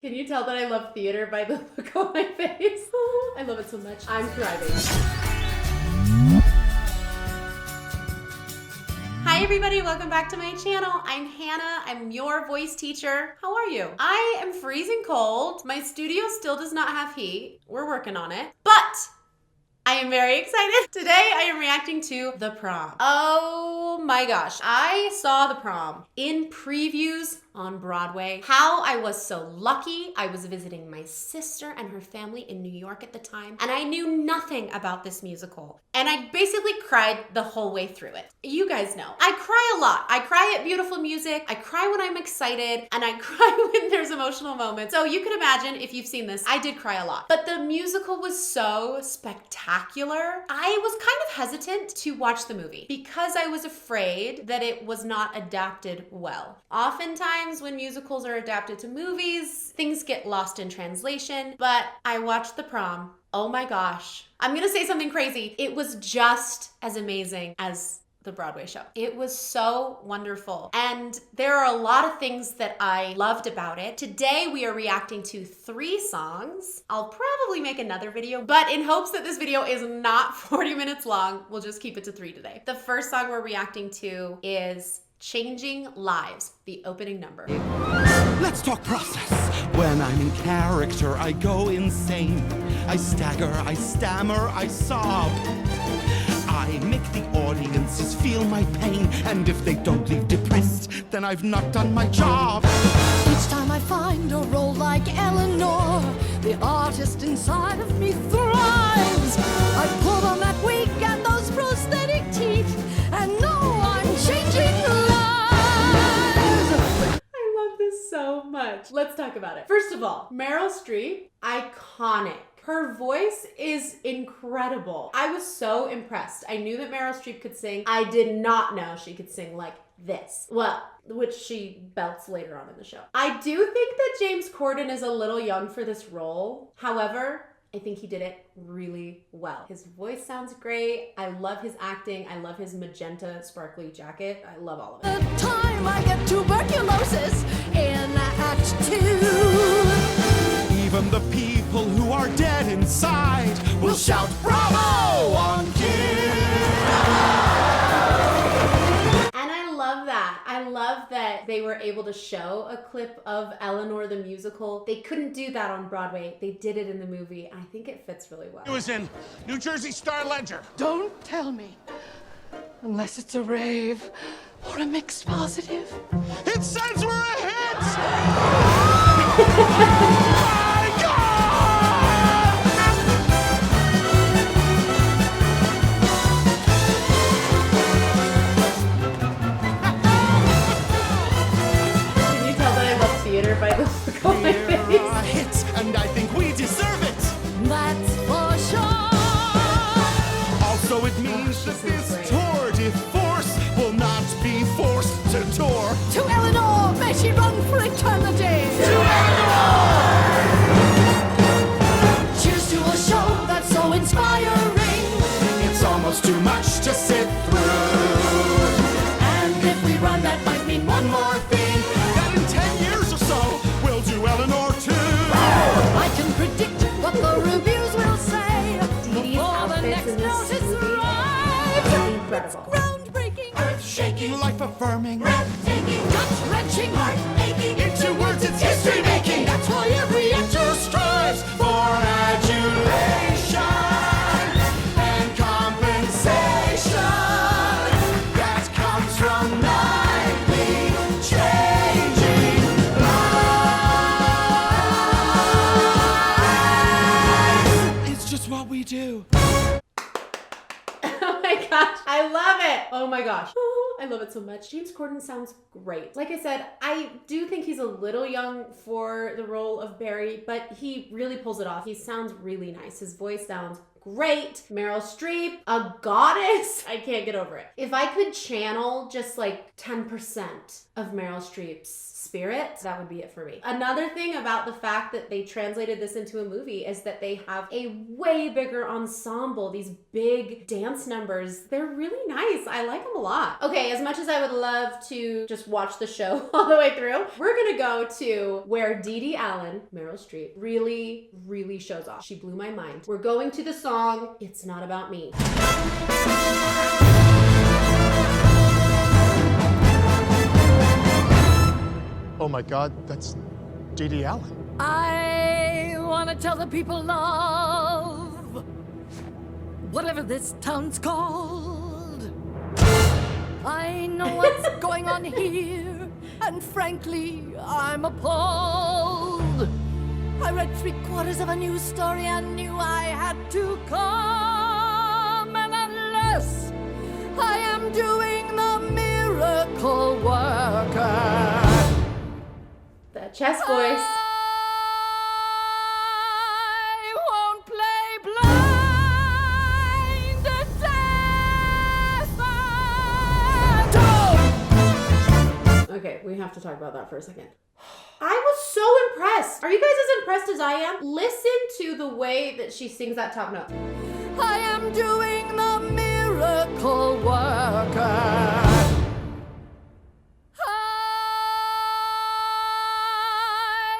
Can you tell that I love theater by the look on my face? I love it so much. I'm thriving. Hi everybody, welcome back to my channel. I'm Hannah, I'm your voice teacher. How are you? I am freezing cold. My studio still does not have heat. We're working on it, but I am very excited. Today I am reacting to The Prom. Oh my gosh, I saw The Prom in previews on Broadway. How I was so lucky. I was visiting my sister and her family in New York at the time, and I knew nothing about this musical. And I basically cried the whole way through it. You guys know, I cry a lot. I cry at beautiful music, I cry when I'm excited, and I cry when there's emotional moments. So you can imagine, if you've seen this, I did cry a lot. But the musical was so spectacular. I was kind of hesitant to watch the movie because I was afraid that it was not adapted well. Oftentimes, when musicals are adapted to movies, things get lost in translation, but I watched The Prom. Oh my gosh. I'm gonna say something crazy. It was just as amazing as the Broadway show. It was so wonderful. And there are a lot of things that I loved about it. Today we are reacting to 3 songs. I'll probably make another video, but in hopes that this video is not 40 minutes long, we'll just keep it to 3 today. The first song we're reacting to is Changing Lives, the opening number. Let's talk process. When I'm in character, I go insane. I stagger, I stammer, I sob. I make the audiences feel my pain, and if they don't leave depressed, then I've not done my job. Each time I find a role like Eleanor, the artist inside of me thrives. I put on that wig and those prosthetic teeth, and know I'm changing lives. I love this so much. Let's talk about it. First of all, Meryl Streep, iconic. Her voice is incredible. I was so impressed. I knew that Meryl Streep could sing. I did not know she could sing like this. Well, which she belts later on in the show. I do think that James Corden is a little young for this role. However, I think he did it really well. His voice sounds great. I love his acting. I love his magenta sparkly jacket. I love all of it. The time I get tuberculosis in Act 2. Even the people who are dead inside will shout bravo on cue. And I love that. I love that they were able to show a clip of Eleanor the musical. They couldn't do that on Broadway. They did it in the movie. I think it fits really well. It was in New Jersey Star Ledger. Don't tell me, unless it's a rave or a mixed positive. It says we're a hit! Can you tell that I love theater by the look on my We're a face? hit, and I think we deserve it. That's for sure. Also, it means that she's so this great. tour de force will not be forced to tour. To Eleanor, may she run for eternity. To Eleanor! Cheers to a show that's so inspiring. It's almost too much to sit through. And if we run, that might mean one more thing. That in 10 years or so, we'll do Eleanor too. I can predict what the reviews will say Dee Dee's before the outfits next in this notice movie arrives. are incredible. Groundbreaking, Earth-shaking, life-affirming, breathtaking, gut-wrenching, heart-aching. in 2 words, it's history-making. That's why every actor Strives for adulation and compensation that comes from nightly changing lives. It's just what we do. Oh my gosh, I love it. Oh my gosh. I love it so much. James Corden sounds great. Like I said, I do think he's a little young for the role of Barry, but he really pulls it off. He sounds really nice. His voice sounds great. Meryl Streep, a goddess. I can't get over it. If I could channel just like 10% of Meryl Streep's spirit, that would be it for me. Another thing about the fact that they translated this into a movie is that they have a way bigger ensemble, these big dance numbers. They're really nice. I like them a lot. Okay, as much as I would love to just watch the show all the way through, we're gonna go to where Dee Allen, Meryl Streep, really, really shows off. She blew my mind. We're going to the song, It's Not About Me. Oh my God, that's Dee Allen. I wanna tell the people of whatever this town's called. I know what's going on here, and frankly, I'm appalled. I read 3/4 of a news story and knew I had to come, and unless I am doing the miracle worker, That chest voice. I won't play blind death. Okay, we have to talk about that for a second. I was so impressed. Are you guys as impressed as I am? Listen to the way that she sings that top note. I am doing the miracle worker.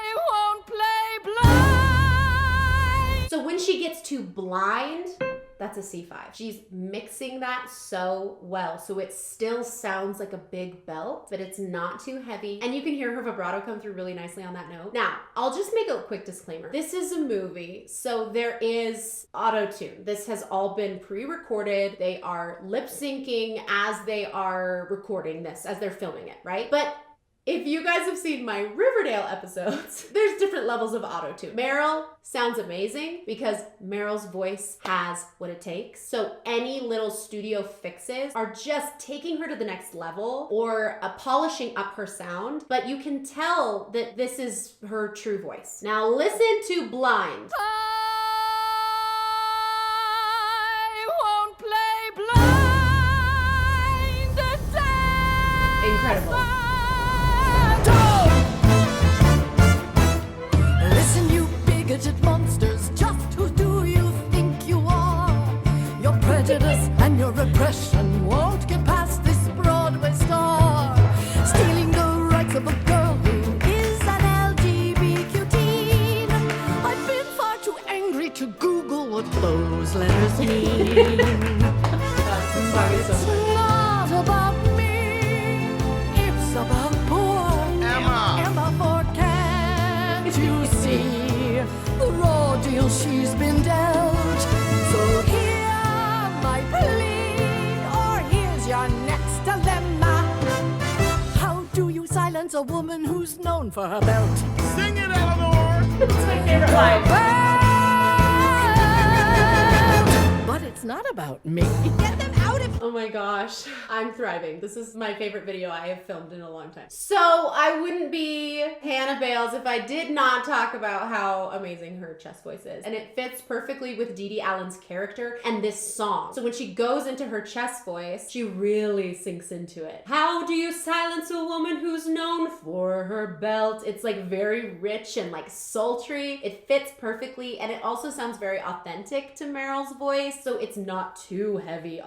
I won't play blind. So when she gets to blind, that's a C5. She's mixing that so well. So it still sounds like a big belt, but it's not too heavy. And you can hear her vibrato come through really nicely on that note. Now, I'll just make a quick disclaimer. This is a movie, so there is auto-tune. This has all been pre-recorded. They are lip syncing as they are recording this, as they're filming it, right? But if you guys have seen my Riverdale episodes, there's different levels of auto-tune. Meryl sounds amazing because Meryl's voice has what it takes. So any little studio fixes are just taking her to the next level or polishing up her sound, but you can tell that this is her true voice. Now listen to Blind. I won't play blind. Incredible. Listen, you bigoted monsters, just who do you think you are? Your prejudice and your repression won't get past this Broadway star. Stealing the rights of a girl who is an LGBTQ teen. I've been far too angry to Google what those letters mean. This song is so It's good. not about me, it's about poor Emma, for can't you see the raw deal she's been dealt? So hear my plea, or here's your next dilemma. How do you silence a woman who's known for her belt? Sing it, Eleanor! It's my favorite line. But it's not about me. Get them out of Oh my gosh, I'm thriving. This is my favorite video I have filmed in a long time. So I wouldn't be Hannah Bales if I did not talk about how amazing her chest voice is. And it fits perfectly with Dee Allen's character and this song. So when she goes into her chest voice, she really sinks into it. How do you silence a woman who's known for her belt? It's like very rich and like sultry. It fits perfectly, and it also sounds very authentic to Meryl's voice, so it's not too heavy.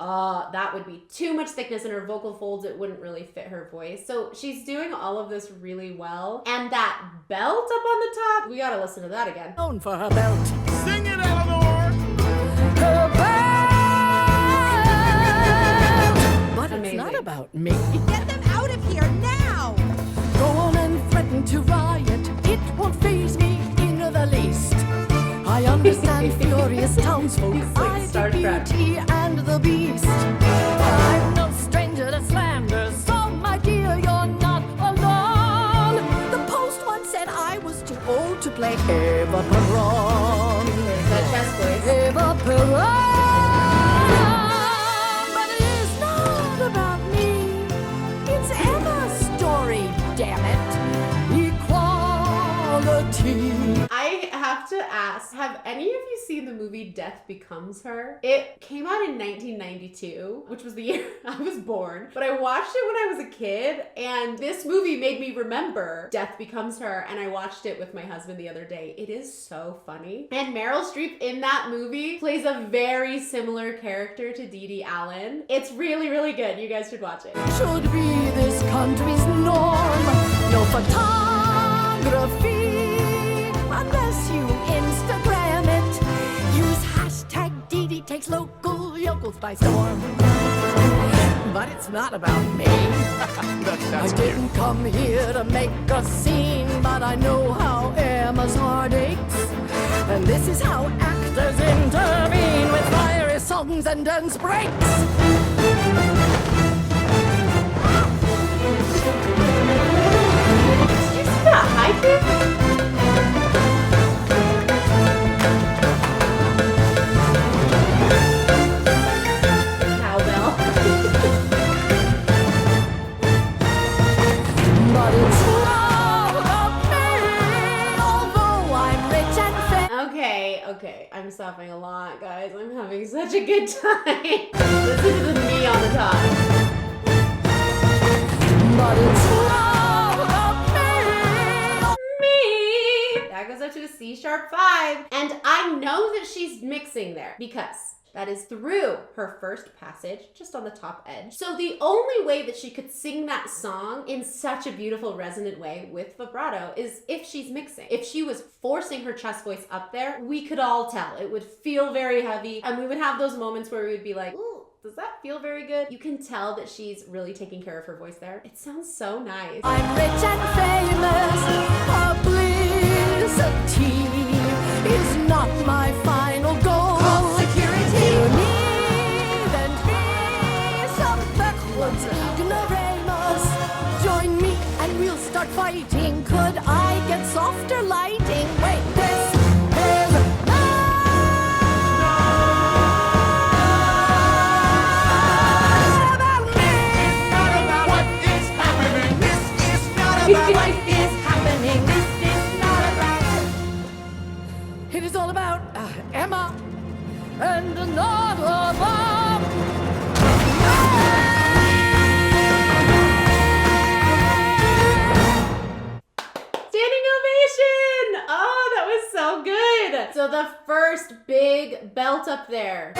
That would be too much thickness in her vocal folds. It wouldn't really fit her voice. So she's doing all of this really well. And that belt up on the top, we gotta listen to that again. Known for her belt. Sing it, Eleanor! Her belt. But Amazing. it's not about me. Get them out of here now! Go on and threaten to riot. It won't faze me in the least. I understand furious townsfolk. He's like I Star the Trek. Beauty and the Beast. I'm no stranger to slander, so my dear, you're not alone. The Post once said I was too old to play Eva Peron. There's that chest voice. Eva Peron. But it is not about me. It's Emma's story, damn it. Equality. I have to ask, have any of you seen the movie Death Becomes Her? It came out in 1992, which was the year I was born, but I watched it when I was a kid, and this movie made me remember Death Becomes Her, and I watched it with my husband the other day. It is so funny. And Meryl Streep in that movie plays a very similar character to Dee Allen. It's really, really good. You guys should watch it. Should be this country's norm. No photography unless you Instagram it. Use hashtag Dee takes local yokels by storm. But it's not about me. I didn't come here to make a scene, but I know how Emma's heart aches. And this is how actors intervene with fiery songs and dance breaks. Did you see that high kick? Cowbell. But it's love of me, although I'm rich and famous. Okay, I'm stopping a lot, guys. I'm having such a good time. Listen to the me on the top. But it's love of me. That goes up to a C sharp 5. And I know that she's mixing there because that is through her first passage, just on the top edge. So the only way that she could sing that song in such a beautiful resonant way with vibrato is if she's mixing. If she was forcing her chest voice up there, we could all tell. It would feel very heavy, and we would have those moments where we would be like, ooh, does that feel very good? You can tell that she's really taking care of her voice there. It sounds so nice. I'm rich and famous. Publicity is not my final goal. Security. You need and be some backwards ignoramus. Join me and we'll start fighting. Could I get softer lighting? Wait, this is what is happening. This is not about. It is all about Emma and not about. Standing ovation! Oh, that was so good. So the first big belt up there.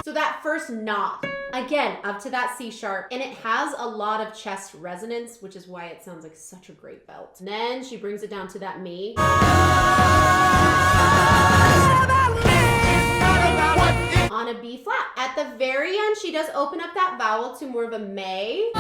So that first knot. Again, up to that C sharp, and it has a lot of chest resonance, which is why it sounds like such a great belt. And then she brings it down to that me. On a B flat. At the very end, she does open up that vowel to more of a may.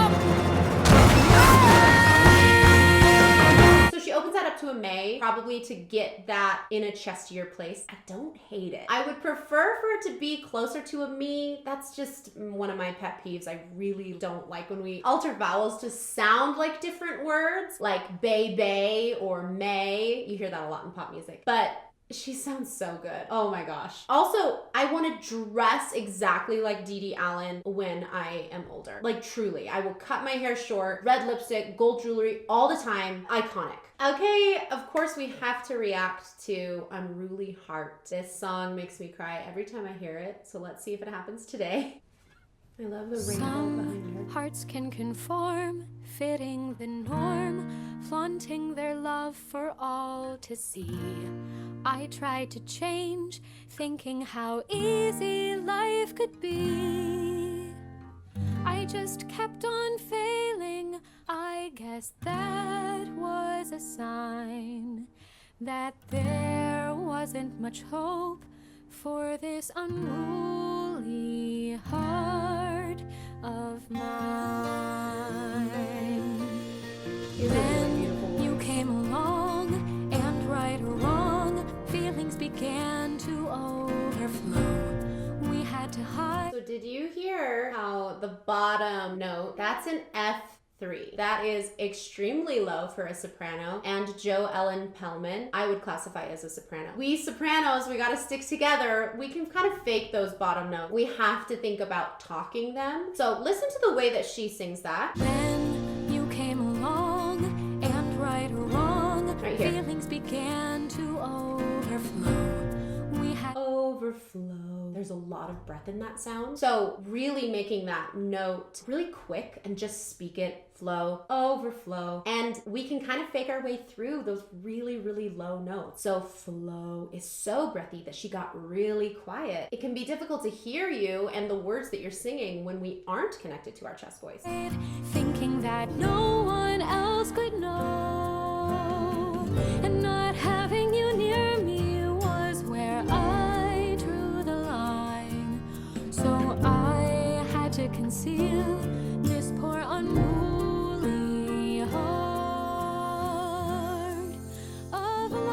So she opens that up to a may, probably to get that in a chestier place. I don't hate it. I would prefer for it to be closer to a me. That's just one of my pet peeves. I really don't like when we alter vowels to sound like different words, like bay or may. You hear that a lot in pop music. But she sounds so good. Oh my gosh. Also, I want to dress exactly like Dee Allen when I am older. Like truly, I will cut my hair short, red lipstick, gold jewelry all the time. Iconic. Okay, of course we have to react to Unruly Heart. This song makes me cry every time I hear it. So let's see if it happens today. I love the rainbow behind her. Hearts can conform, fitting the norm, flaunting their love for all to see. I tried to change, thinking how easy life could be. I just kept on failing. I guess that was a sign that there wasn't much hope for this unruly heart of mine. Then you came along, and right or wrong, feelings began to overflow. We had to hide. So did you hear how the bottom note, that's an F3. That is extremely low for a soprano, and Jo Ellen Pellman, I would classify as a soprano. We sopranos, we gotta stick together. We can kind of fake those bottom notes. We have to think about talking them. So listen to the way that she sings that. Then you came along, and right or wrong, overflow. There's a lot of breath in that sound. So really making that note really quick and just speak it, flow, overflow. And we can kind of fake our way through those really, really low notes. So flow is so breathy that she got really quiet. It can be difficult to hear you and the words that you're singing when we aren't connected to our chest voice. Thinking that no one else could know, and not having you near me was where I drew the line. So I had to conceal this poor unruly heart of love.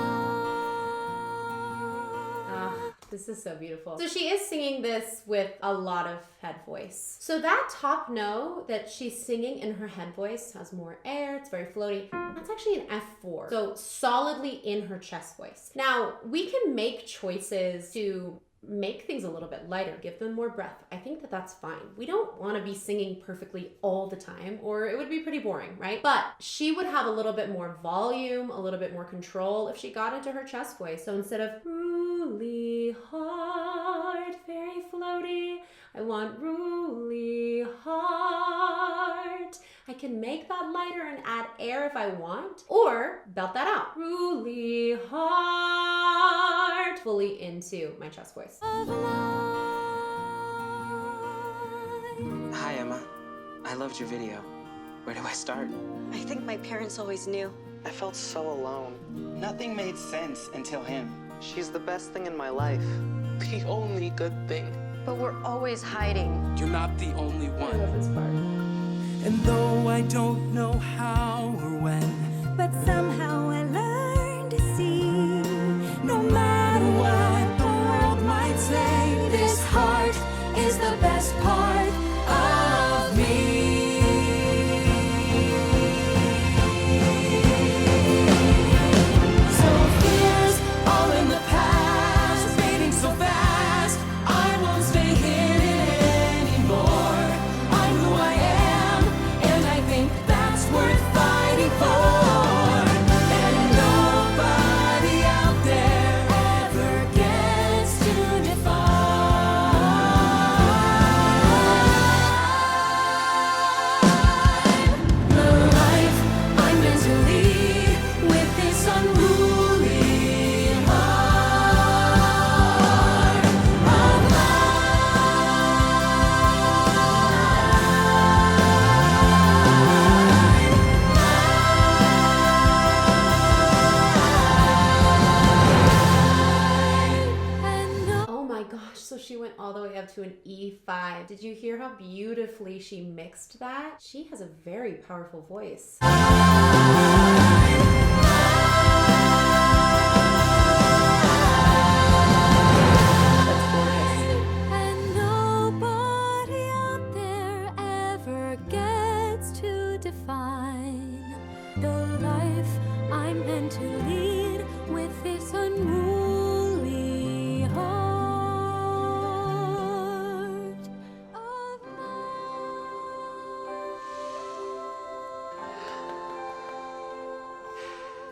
This is so beautiful. So she is singing this with a lot of head voice. So that top note that she's singing in her head voice has more air, it's very floaty. That's actually an F4. So solidly in her chest voice. Now, we can make choices to make things a little bit lighter, give them more breath. I think that that's fine. We don't want to be singing perfectly all the time, or it would be pretty boring, right? But she would have a little bit more volume, a little bit more control if she got into her chest voice. So instead of ruly heart, very floaty, I want ruly heart. I can make that lighter and add air if I want, or belt that out. Ruly heart, fully into my chest voice. Hi, Emma. I loved your video. Where do I start? I think my parents always knew. I felt so alone. Nothing made sense until him. She's the best thing in my life. The only good thing. But we're always hiding. You're not the only I one. love this part. And though I don't know how or when, But somehow I learned to see, no matter what the world might say, this heart is the best part of me. So fears all in the past, fading so fast, I won't stay hidden anymore. I'm who I am, and I think that's worth fighting for. And nobody out there ever gets to define the life I'm meant to lead with this unruly heart of Oh my gosh, so she went all the way up to an E5. Did you hear how beautifully she mixed that? She has a very powerful voice. That's gorgeous. And nobody out there ever gets to define the life I'm meant to lead with this unruly heart of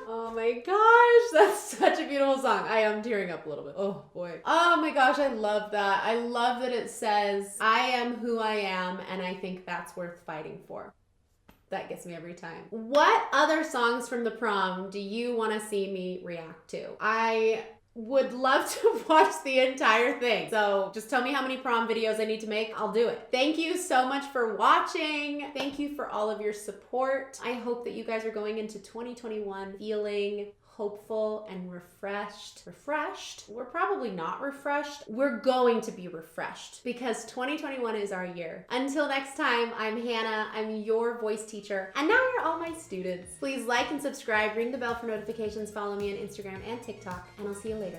Oh my gosh, that's such a beautiful song. I am tearing up a little bit. Oh boy. Oh my gosh, I love that. I love that it says, I am who I am, and I think that's worth fighting for. That gets me every time. What other songs from the prom do you want to see me react to? I would love to watch the entire thing. So just tell me how many prom videos I need to make. I'll do it. Thank you so much for watching. Thank you for all of your support. I hope that you guys are going into 2021 feeling hopeful and refreshed. We're probably not refreshed. We're going to be refreshed because 2021 is our year. Until next time, I'm Hannah. I'm your voice teacher. And now you're all my students. Please like and subscribe, ring the bell for notifications, follow me on Instagram and TikTok, and I'll see you later.